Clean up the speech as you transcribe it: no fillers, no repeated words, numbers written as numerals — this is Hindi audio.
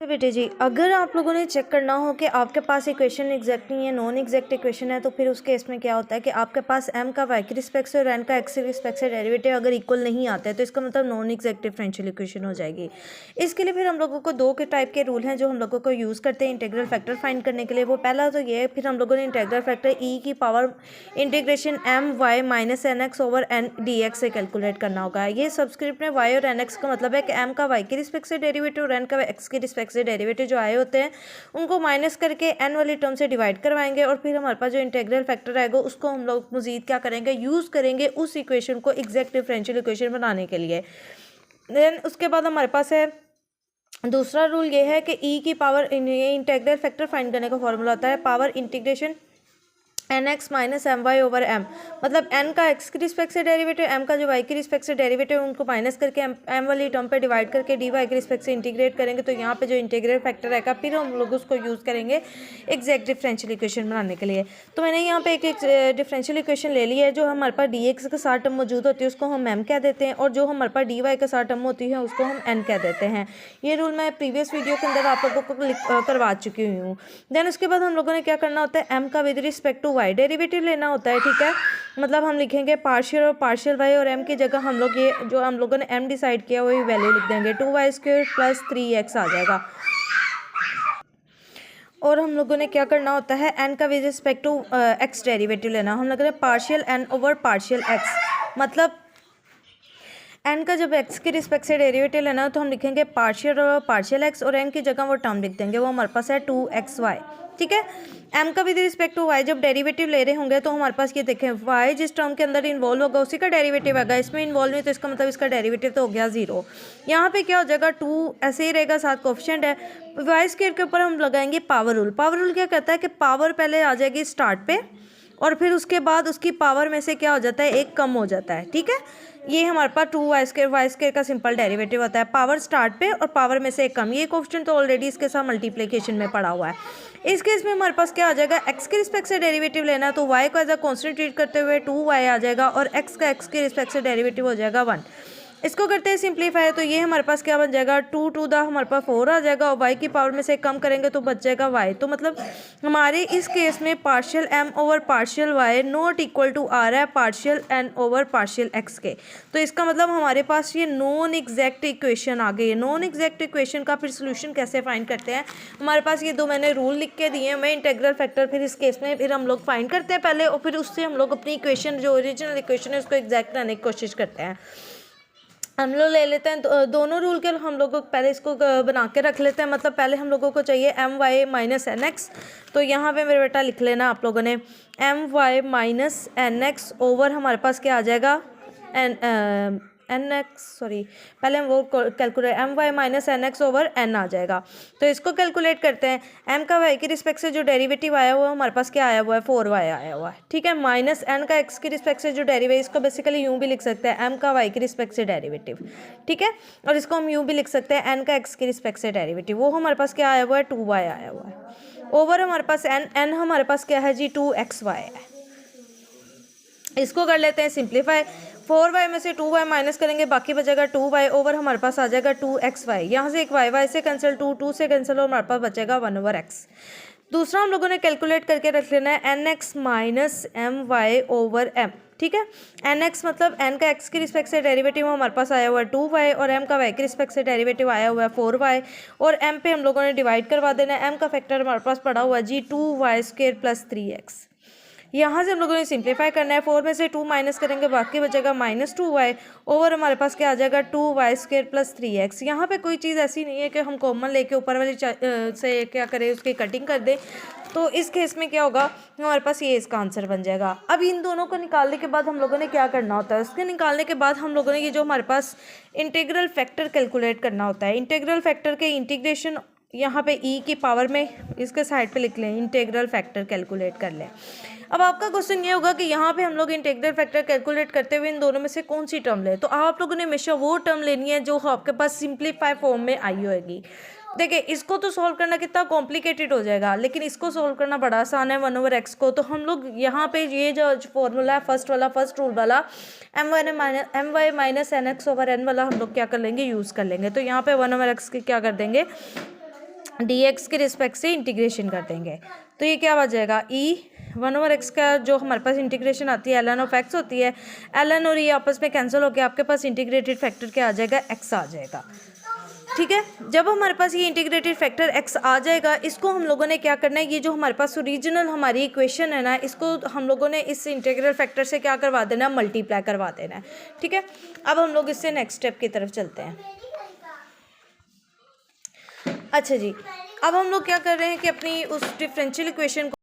तो बेटे जी, अगर आप लोगों ने चेक करना हो कि आपके पास इक्वेशन एग्जैक्ट नहीं है, नॉन एग्जैक्ट इक्वेशन है, तो फिर उस केस में क्या होता है कि आपके पास m का y के रिस्पेक्ट से और n का x के रिस्पेक्ट से डेरिवेटिव अगर इक्वल नहीं आता है तो इसका मतलब नॉन एग्जैक्ट डिफरेंशियल इक्वेशन हो जाएगी। इसके लिए फिर हम लोगों को दो के टाइप के रूल हैं जो हम लोगों को यूज़ करते हैं इंटीग्रल फैक्टर फाइंड करने के लिए। वो पहला तो ये है, फिर हम लोगों ने इंटीग्रल फैक्टर e की power integration m y minus N X over N D X से कैलकुलेट करना होगा। ये सबस्क्रिप्ट में y और एन एक्स का मतलब है कि m का y के रिस्पेक्ट से डेरिवेटिव और n का x के रिस्पेक्ट से डेरिवेटिव जो आए होते हैं उनको माइनस करके n वाली टर्म से डिवाइड करवाएंगे और फिर हमारे पास जो इंटीग्रल फैक्टर आएगा उसको हम लोग मजीद क्या करेंगे, यूज़ करेंगे उस इक्वेशन को एग्जैक्ट डिफरेंशियल इक्वेशन बनाने के लिए। देन उसके बाद हमारे पास है दूसरा रूल ये है कि e की पावर इंटीग्रल फैक्टर फाइंड करने का फॉर्मूला होता है power integration N X minus M Y over M. मतलब एन का एक्स के रिस्पेक्ट से डेरिवेटिव, एम का जो वाई के रिस्पेक्ट से डेरिवेटिव उनको माइनस करके एम वाली टर्म पे डिवाइड करके डी वाई के रिस्पेक्ट से इंटीग्रेट करेंगे तो यहाँ पे जो इंटीग्रेट फैक्टर आएगा फिर हम लोग उसको यूज़ करेंगे एग्जैक्ट डिफरेंशियल इक्वेशन बनाने के लिए। तो मैंने यहाँ पे एक डिफरेंशियल इक्वेशन ले ली है। जो हमारे पास डी एक्स के साथ टर्म मौजूद होती है उसको हम एम कह देते हैं और जो हमारे पास डी वाई के साथ टर्म होती है उसको हम एन कह देते हैं। ये रूल मैं प्रीवियस वीडियो के अंदर आप लोगों को करवा चुकी हुई हूँ। देन उसके बाद हम लोगों ने क्या करना होता है, एम का with respect to Y derivative लेना होता है। ठीक है, मतलब हम लिखेंगे पार्शियल और पार्शियल वाई और एम की जगह हम लोग ये जो हम लोगों ने एम डिसाइड किया वही वैल्यू लिख देंगे, 2y² प्लस 3x आ जाएगा। और हम लोगों ने क्या करना होता है, एन का with respect to X derivative लेना। हम लोग partial N over partial X, मतलब एन का जब एक्स के रिस्पेक्ट से डेरिवेटिव लेना हो तो हम लिखेंगे पार्शियल एक्स और एन की जगह वो टर्म लिख देंगे, वो हमारे पास है 2xy। ठीक है, एम का विद रिस्पेक्ट टू वाई जब डेरिवेटिव ले रहे होंगे तो हमारे पास ये देखें वाई जिस टर्म के अंदर इन्वॉल्व होगा उसी का डेरिवेटिव आएगा, इसमें इन्वॉल्व नहीं तो इसका मतलब इसका डेरिवेटिव तो हो गया 0। यहाँ पे क्या हो जाएगा, 2 ऐसे ही रहेगा, साथ कोफिशिएंट है। वाई स्क्वायर के ऊपर हम लगाएंगे पावर रूल। पावर रूल क्या कहता है कि पावर पहले आ जाएगी स्टार्ट पे और फिर उसके बाद उसकी पावर में से क्या हो जाता है, एक कम हो जाता है। ठीक है, ये हमारे पास 2y² y² का सिंपल डेरिवेटिव होता है, पावर स्टार्ट पे और पावर में से एक कम। ये कोफिशिएंट तो ऑलरेडी इसके साथ मल्टीप्लिकेशन में पड़ा हुआ है। इस केस में हमारे पास क्या आ जाएगा, x के रिस्पेक्ट से डेरिवेटिव लेना है तो y को एज अ कॉन्स्टेंट ट्रीट करते हुए 2y आ जाएगा और x का x के रिस्पेक्ट से डेरिवेटिव हो जाएगा 1। इसको करते हैं सिंप्लीफाई तो ये हमारे पास क्या बन जाएगा, 2 टू द हमारे पास 4 आ जाएगा और y की पावर में से कम करेंगे तो बच जाएगा y। तो मतलब हमारे इस केस में partial m over partial y not equal to आ रहा है partial n over partial x के। तो इसका मतलब हमारे पास ये नॉन एग्जैक्ट इक्वेशन आ गई है। नॉन एग्जैक्ट इक्वेशन का फिर सोल्यूशन कैसे फाइंड करते हैं, हमारे पास ये दो मैंने रूल लिख के दिए हैं। मैं इंटीग्रल फैक्टर फिर इस केस में फिर हम लोग फाइंड करते हैं पहले और फिर उससे हम लोग अपनी इक्वेशन जो ओरिजिनल इक्वेशन है उसको एग्जैक्ट लाने की कोशिश करते हैं। हम लोग ले लेते हैं दोनों रूल के, हम लोगों को पहले इसको बना के रख लेते हैं। मतलब पहले हम लोगों को चाहिए M Y minus N X, तो यहाँ पे मेरे बेटा लिख लेना आप लोगों ने M Y minus N X over हमारे पास क्या आ जाएगा एन एक्स, सॉरी पहले हम वो calculate M Y minus N X over N आ जाएगा। तो इसको कैलकुलेट करते हैं। एम का वाई के रिस्पेक्ट से जो डेरिवेटिव आया हुआ है हमारे पास क्या आया हुआ है, 4y आया हुआ है। ठीक है, माइनस एन का एक्स के रिस्पेक्ट से जो डेरिवेटिव, इसको बेसिकली यूँ भी लिख सकते हैं एम का वाई के रिस्पेक्ट से डेरिवेटिव। ठीक है, और इसको हम यूँ भी लिख सकते हैं एन का एक्स के रिस्पेक्ट से डेरिवेटिव, वो हमारे पास क्या आया हुआ है 2y आया हुआ है ओवर हमारे पास एन हमारे पास क्या है जी 2xy है। इसको कर लेते हैं सिंप्लीफाई, 4y में से 2y माइनस करेंगे बाकी बचेगा 2y ओवर हमारे पास आ जाएगा 2xy। यहाँ से एक y से कैंसिल 2 से कैंसिल और हमारे पास बचेगा 1 ओवर x। दूसरा हम लोगों ने कैलकुलेट करके रख लेना है N X minus M Y over M. ठीक है, एन एक्स मतलब एन का एक्स के रिस्पेक्ट से डेरिवेटिव हमारे पास आया हुआ है 2y और एम का वाई के रिस्पेक्ट से डेरिवेटिव आया हुआ है 4y और एम पे हम लोगों ने डिवाइड करवा देना है। एम का फैक्टर हमारे पास पड़ा हुआ है जी 2y² प्लस 3x। यहाँ से हम लोगों ने सिंप्लीफाई करना है, 4 में से 2 माइनस करेंगे बाकी बचेगा माइनस 2y ओवर हमारे पास क्या आ जाएगा 2y² प्लस 3x। यहाँ पे कोई चीज़ ऐसी नहीं है कि हम कॉमन लेके ऊपर वाली से क्या करें उसकी कटिंग कर दें। तो इस केस में क्या होगा, हमारे पास ये इसका आंसर बन जाएगा। अब इन दोनों को निकालने के बाद हम लोगों ने क्या करना होता है, उसके निकालने के बाद हम लोगों ने ये जो हमारे पास इंटीग्रल फैक्टर कैलकुलेट करना होता है। इंटीग्रल फैक्टर के इंटीग्रेशन यहाँ पे e की पावर में इसके साइड पे लिख लें, इंटीग्रल फैक्टर कैलकुलेट कर लें। अब आपका क्वेश्चन ये होगा कि यहाँ पे हम लोग इंटीग्रल फैक्टर कैलकुलेट करते हुए इन दोनों में से कौन सी टर्म लें, तो आप लोगों ने हमेशा वो टर्म लेनी है जो आपके पास सिंप्लीफाई फॉर्म में आई होगी। देखिए इसको तो सॉल्व करना कितना कॉम्प्लिकेटेड हो जाएगा, लेकिन इसको सॉल्व करना बड़ा आसान है 1 ओवर एक्स को। तो हम लोग यहाँ पे ये जो फॉर्मूला है फर्स्ट रूल वाला M Y minus N X over N वाला हम लोग क्या कर लेंगे, यूज़ कर लेंगे। तो यहाँ पे 1 ओवर एक्स के क्या कर देंगे, dx के रिस्पेक्ट से इंटीग्रेशन कर देंगे तो ये क्या आ जाएगा e 1/x का जो हमारे पास इंटीग्रेशन आती है ln ऑफ x होती है, ln और ये आपस में कैंसिल होकर आपके पास इंटीग्रेटेड फैक्टर क्या आ जाएगा, x आ जाएगा। ठीक है, जब हमारे पास ये इंटीग्रेटेड फैक्टर x आ जाएगा, इसको हम लोगों ने क्या करना है, ये जो हमारे पास ओरिजिनल हमारी इक्वेशन है ना, इसको हम लोगों ने इस इंटीग्रल फैक्टर से क्या करवा देना है, मल्टीप्लाई करवा देना है। ठीक है, अब हम लोग इससे नेक्स्ट स्टेप की तरफ चलते हैं। अच्छा जी, अब हम लोग क्या कर रहे हैं कि अपनी उस डिफरेंशियल इक्वेशन को